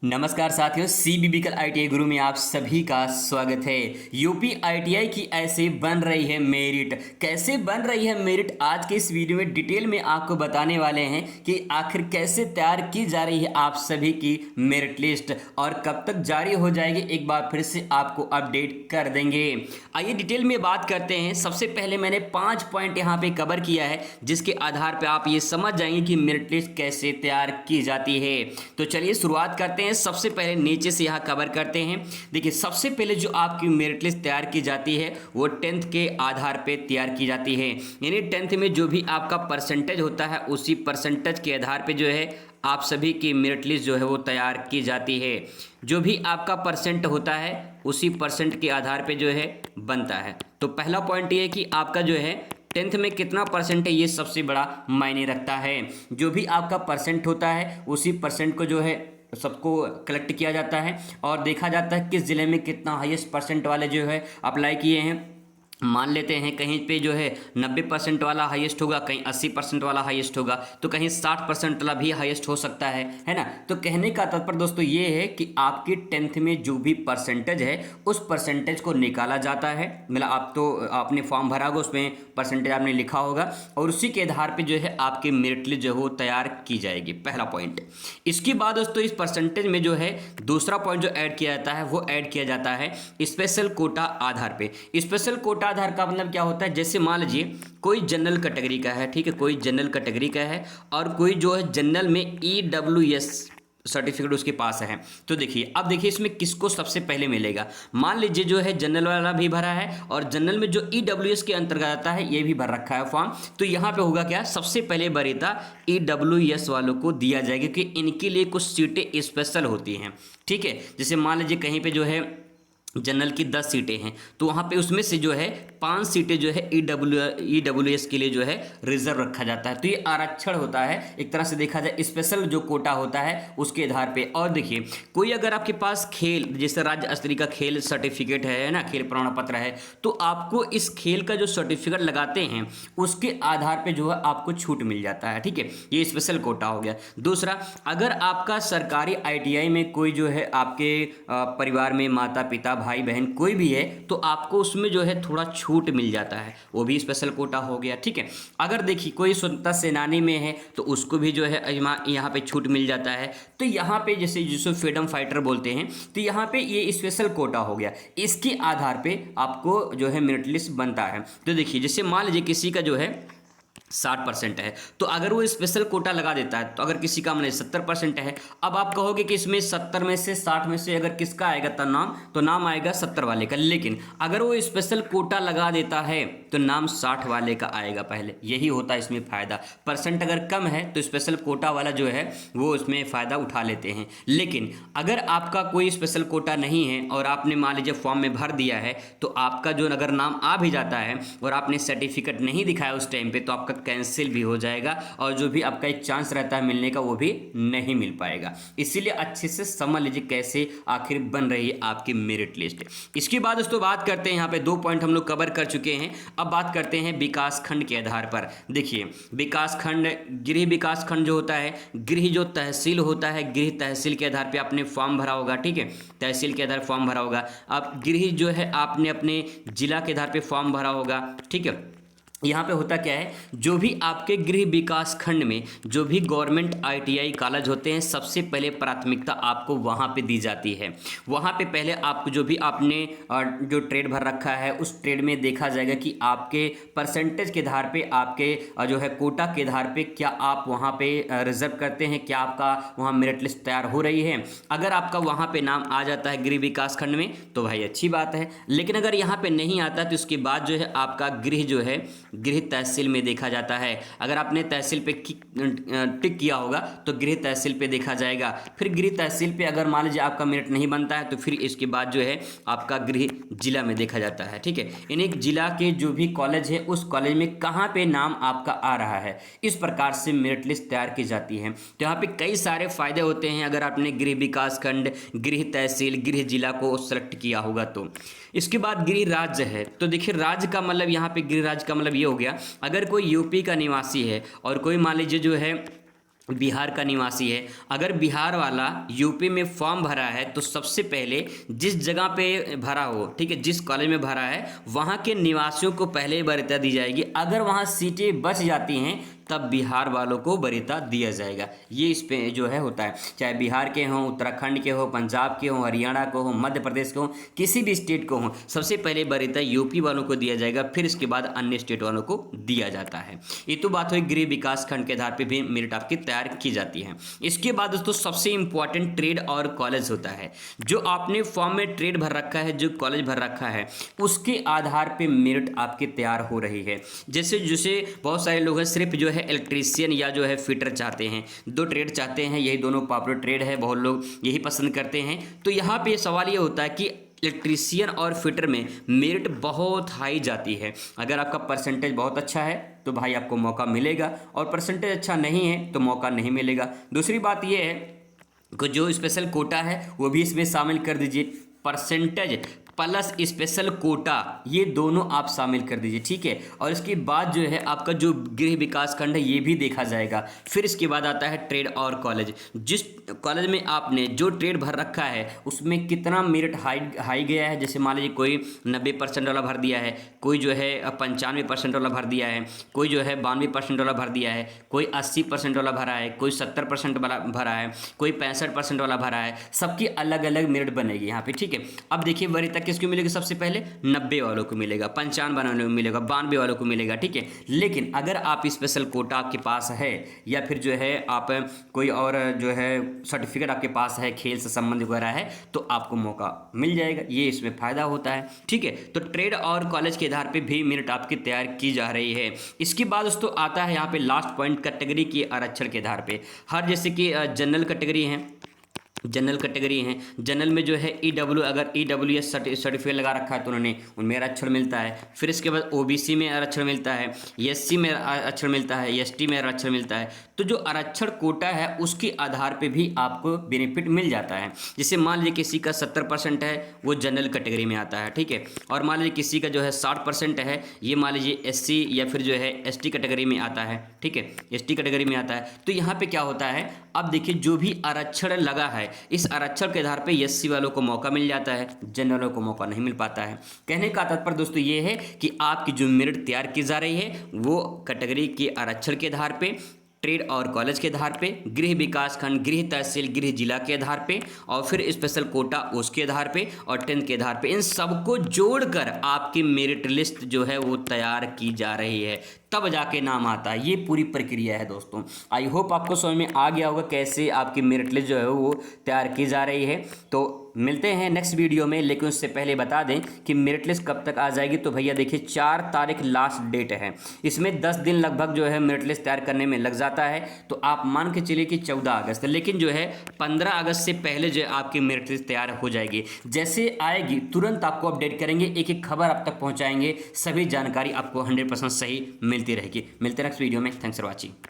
नमस्कार साथियों, सीबीबीकल आईटीआई गुरु में आप सभी का स्वागत है। यूपी आईटीआई की ऐसे बन रही है मेरिट। कैसे बन रही है मेरिट, आज के इस वीडियो में डिटेल में आपको बताने वाले हैं कि आखिर कैसे तैयार की जा रही है आप सभी की मेरिट लिस्ट और कब तक जारी हो जाएगी, एक बार फिर से आपको अपडेट कर देंगे। आइए डिटेल में बात करते हैं। सबसे पहले मैंने 5 पॉइंट यहाँ पे कवर किया है, जिसके आधार पर आप ये समझ जाएंगे कि मेरिट लिस्ट कैसे तैयार की जाती है। तो चलिए शुरुआत करते हैं। सबसे पहले नीचे से यहां कवर करते हैं। देखिए, सबसे पहले जो आपकी मेरिट लिस्ट तैयार की जाती है वो 10th के आधार पे तैयार की जाती है। यानी 10th में जो भी आपका परसेंटेज होता है उसी परसेंटेज के आधार पे जो है आप सभी की मेरिट लिस्ट जो है वो तैयार की जाती है। जो भी आपका परसेंट होता है उसी परसेंट के आधार पे जो है बनता है। तो पहला पॉइंट ये है कि आपका जो है 10th में कितना परसेंट है, ये सबसे बड़ा मायने रखता है। जो भी आपका परसेंट होता है उसी परसेंट को जो है सबको कलेक्ट किया जाता है और देखा जाता है किस ज़िले में कितना हाईएस्ट परसेंट वाले जो है अप्लाई किए हैं। मान लेते हैं कहीं पे जो है 90% वाला हाईएस्ट होगा, कहीं 80% वाला हाईएस्ट होगा, तो कहीं 60% वाला भी हाईएस्ट हो सकता है ना। तो कहने का तात्पर्य दोस्तों ये है कि आपकी 10th में जो भी परसेंटेज है उस परसेंटेज को निकाला जाता है। मतलब आप तो आपने फॉर्म भरा होगा, उसमें परसेंटेज आपने लिखा होगा और उसी के आधार पर जो है आपकी मेरिट लिस्ट जो है वो तैयार की जाएगी। पहला पॉइंट। इसके बाद दोस्तों इस परसेंटेज में जो है दूसरा पॉइंट जो ऐड किया जाता है वो ऐड किया जाता है स्पेशल कोटा आधार पे। स्पेशल कोटा आधार का मतलब क्या होता है, जैसे मान लीजिए कोई जनरल कैटेगरी का है, ठीक है, कोई जनरल कैटेगरी का है और कोई जो है जनरल में ईडब्ल्यूएस सर्टिफिकेट उसके पास है। तो देखिए, अब देखिए इसमें किसको सबसे पहले मिलेगा। मान लीजिए जो है जनरल वाला भी भरा है और जनरल में जो ईडब्ल्यूएस के अंतर्गत आता है ये भी भर रखा है फॉर्म, तो यहाँ पे होगा क्या, सबसे पहले वरीयता ईडब्ल्यूएस वालों को दिया जाएगा क्योंकि इनके लिए कुछ सीटें स्पेशल होती हैं। ठीक है, जैसे मान लीजिए कहीं पे जो है जनरल की 10 सीटें हैं तो वहाँ पे उसमें से जो है 5 सीटें जो है ईडब्ल्यूएस के लिए जो है रिजर्व रखा जाता है। तो ये आरक्षण होता है, एक तरह से देखा जाए स्पेशल जो कोटा होता है उसके आधार पे। और देखिए, कोई अगर आपके पास खेल जैसे राज्य स्तरीय का खेल सर्टिफिकेट है ना, खेल प्रमाण पत्र है, तो आपको इस खेल का जो सर्टिफिकेट लगाते हैं उसके आधार पर जो है आपको छूट मिल जाता है। ठीक है, ये स्पेशल कोटा हो गया। दूसरा, अगर आपका सरकारी आईटीआई में कोई जो है आपके परिवार में माता पिता भाई बहन कोई भी है तो आपको उसमें जो है थोड़ा छूट मिल जाता है, वो भी स्पेशल कोटा हो गया। ठीक है, अगर देखिए कोई स्वतंत्रता सेनानी में है तो उसको भी जो है यहाँ पे छूट मिल जाता है। तो यहाँ पे जैसे जिसको फ्रीडम फाइटर बोलते हैं, तो यहाँ पे ये स्पेशल कोटा हो गया। इसके आधार पे आपको जो है मेरिट लिस्ट बनता है। तो देखिए, जैसे मान लीजिए किसी का जो है 60% है तो अगर वो स्पेशल कोटा लगा देता है, तो अगर किसी का मैंने 70% है, अब आप कहोगे कि इसमें 70 में से 60 में से अगर किसका आएगा तो नाम आएगा 70 वाले का। लेकिन अगर वो स्पेशल कोटा लगा देता है तो नाम 60 वाले का आएगा पहले। यही होता है इसमें फ़ायदा। परसेंट अगर कम है तो स्पेशल कोटा वाला जो है वो उसमें फ़ायदा उठा लेते हैं। लेकिन अगर आपका कोई स्पेशल कोटा नहीं है और आपने मान लीजिए फॉर्म में भर दिया है तो आपका जो अगर नाम आ भी जाता है और आपने सर्टिफिकेट नहीं दिखाया उस टाइम पे, तो आपका कैंसिल भी हो जाएगा और जो भी आपका एक चांस रहता है मिलने का वो भी नहीं मिल पाएगा। इसीलिए अच्छे से समझ लीजिए कैसे आखिर बन रही है आपकी मेरिट लिस्ट। इसके बाद दोस्तों बात करते हैं, यहाँ पे 2 पॉइंट हम लोग कवर कर चुके हैं। अब बात करते हैं विकास खंड के आधार पर। देखिए, विकास खंड, गृह विकास खंड जो होता है, गृह जो तहसील होता है, गृह तहसील के आधार पर आपने फॉर्म भरा होगा। ठीक है, तहसील के आधार फॉर्म भरा होगा। अब गृह जो है आपने अपने जिला के आधार पर फॉर्म भरा होगा। ठीक है, यहाँ पे होता क्या है, जो भी आपके गृह विकास खंड में जो भी गवर्नमेंट आईटीआई कॉलेज होते हैं सबसे पहले प्राथमिकता आपको वहाँ पे दी जाती है। वहाँ पे पहले आपको जो भी आपने जो ट्रेड भर रखा है उस ट्रेड में देखा जाएगा कि आपके परसेंटेज के आधार पे, आपके जो है कोटा के आधार पे क्या आप वहाँ पे रिजर्व करते हैं, क्या आपका वहाँ मेरिट लिस्ट तैयार हो रही है। अगर आपका वहाँ पे नाम आ जाता है गृह विकास खंड में तो भाई अच्छी बात है। लेकिन अगर यहाँ पे नहीं आता तो उसके बाद जो है आपका गृह जो है गृह तहसील में देखा जाता है। अगर आपने तहसील पे टिक किया होगा तो गृह तहसील पे देखा जाएगा। फिर गृह तहसील पे अगर मान लीजिए आपका मेरिट नहीं बनता है तो फिर इसके बाद जो है आपका गृह जिला में देखा जाता है। ठीक है, यानी एक जिला के जो भी कॉलेज है उस कॉलेज में कहाँ पे नाम आपका आ रहा है, इस प्रकार से मेरिट लिस्ट तैयार की जाती है। तो यहाँ पे कई सारे फायदे होते हैं अगर आपने गृह विकास खंड, गृह तहसील, गृह जिला को सेलेक्ट किया होगा तो। इसके बाद गृह राज्य है। तो देखिए, राज्य का मतलब यहाँ पे गृह राज्य का मतलब ये हो गया, अगर कोई यूपी का निवासी है और कोई मान लीजिए जो है बिहार का निवासी है, अगर बिहार वाला यूपी में फॉर्म भरा है तो सबसे पहले जिस जगह पे भरा हो, ठीक है, जिस कॉलेज में भरा है वहाँ के निवासियों को पहले वरीयता दी जाएगी। अगर वहाँ सीटें बच जाती हैं तब बिहार वालों को वरीयता दिया जाएगा। ये इस पे जो है होता है, चाहे बिहार के हों, उत्तराखंड के हो, पंजाब के हों, हरियाणा को हो, मध्य प्रदेश के हों, किसी भी स्टेट को हों, सबसे पहले वरीयता यूपी वालों को दिया जाएगा, फिर इसके बाद अन्य स्टेट वालों को दिया जाता है। ये तो बात हुई गृह विकास खंड के आधार पर भी मेरिट आपकी तैयार की जाती है। इसके बाद दोस्तों सबसे इंपॉर्टेंट ट्रेड और कॉलेज होता है। जो आपने फॉर्म में ट्रेड भर रखा है, जो कॉलेज भर रखा है, उसके आधार पर मेरिट आपकी तैयार हो रही है। जैसे जैसे बहुत सारे लोग हैं सिर्फ जो है इलेक्ट्रीशियन या जो है फिटर चाहते हैं, दो ट्रेड चाहते हैं, यही दोनों पॉपुलर ट्रेड है, बहुत लोग यही पसंद करते हैं। तो यहाँ पे सवाल ये होता है कि इलेक्ट्रीशियन और फिटर में मेरिट बहुत हाई जाती है। अगर आपका परसेंटेज बहुत अच्छा है तो भाई आपको मौका मिलेगा, और परसेंटेज अच्छा नहीं है तो मौका नहीं मिलेगा। दूसरी बात यह है कि जो स्पेशल कोटा है वो भी इसमें शामिल कर दीजिए। परसेंटेज प्लस स्पेशल कोटा, ये दोनों आप शामिल कर दीजिए, ठीक है। और इसके बाद जो है आपका जो गृह विकास खंड है ये भी देखा जाएगा। फिर इसके बाद आता है ट्रेड और कॉलेज। जिस कॉलेज में आपने जो ट्रेड भर रखा है उसमें कितना मेरिट हाई गया है। जैसे मान लीजिए कोई 90% वाला भर दिया है, कोई जो है 95% वाला भर दिया है, कोई जो है 92% वाला भर दिया है, कोई 80% वाला भरा है, कोई 70% वाला भरा है, कोई 65% वाला भरा है। सबकी अलग अलग मेरिट बनेगी यहाँ पे, ठीक है। अब देखिए वरीयता किसको मिलेगा, सबसे पहले 90 वालों को मिलेगा, 55 वालों को मिलेगा, 92 वालों को मिलेगा, ठीक है। लेकिन अगर आप स्पेशल कोटा आपके पास है या फिर जो है आप कोई और जो है सर्टिफिकेट आपके पास है, खेल से संबंधित वगैरह है, तो आपको मौका मिल जाएगा। ये इसमें फ़ायदा होता है, ठीक है। तो ट्रेड और कॉलेज के आधार पे भी मेरिट आपकी तैयार की जा रही है। इसके बाद दोस्तों आता है यहाँ पे लास्ट पॉइंट, कैटेगरी के आरक्षण के आधार पे। हर जैसे कि जनरल कैटेगरी है, जनरल कैटेगरी हैं, जनरल में जो है ईडब्ल्यू, अगर ईडब्ल्यूएस सर्टिफिकेट लगा रखा है तो उन्होंने उनमें आरक्षण मिलता है। फिर इसके बाद ओबीसी में आरक्षण मिलता है, एससी में आरक्षण मिलता है, एसटी में आरक्षण मिलता है। तो जो आरक्षण कोटा है उसके आधार पे भी आपको बेनिफिट मिल जाता है। जैसे मान लीजिए किसी का 70% है वो जनरल कैटेगरी में आता है, ठीक है। और मान लीजिए किसी का जो है 60% है, ये मान लीजिए एससी या फिर जो है एसटी कैटेगरी में आता है, ठीक है, एसटी कैटेगरी में आता है। तो यहाँ पे क्या होता है, अब देखिए जो भी आरक्षण लगा है इस आरक्षण के आधार पे एससी वालों को मौका मिल जाता है, जनरलों को मौका नहीं मिल पाता है। कहने का तात्पर्य दोस्तों ये है कि आपकी जो मेरिट तैयार की जा रही है वो कैटेगरी के आरक्षण के आधार पे, ट्रेड और कॉलेज के आधार पे, गृह विकास खंड, गृह तहसील, गृह जिला के आधार पे, और फिर स्पेशल कोटा उसके आधार पे, और 10th के आधार पे, इन सबको जोड़कर आपकी मेरिट लिस्ट जो है वो तैयार की जा रही है, तब जाके नाम आता है। ये पूरी प्रक्रिया है दोस्तों। आई होप आपको समझ में आ गया होगा कैसे आपकी मेरिट लिस्ट जो है वो तैयार की जा रही है। तो मिलते हैं नेक्स्ट वीडियो में, लेकिन उससे पहले बता दें कि मेरिट लिस्ट कब तक आ जाएगी। तो भैया देखिए 4 तारीख लास्ट डेट है, इसमें 10 दिन लगभग जो है मेरिट लिस्ट तैयार करने में लग जाता है। तो आप मान के चलिए कि 14 अगस्त, लेकिन जो है 15 अगस्त से पहले जो है आपकी मेरिट लिस्ट तैयार हो जाएगी। जैसे आएगी तुरंत आपको अपडेट करेंगे, एक एक खबर आप तक पहुँचाएंगे, सभी जानकारी आपको 100% सही मिलती रहेगी। मिलते हैं नेक्स्ट वीडियो में। Thanks for watching.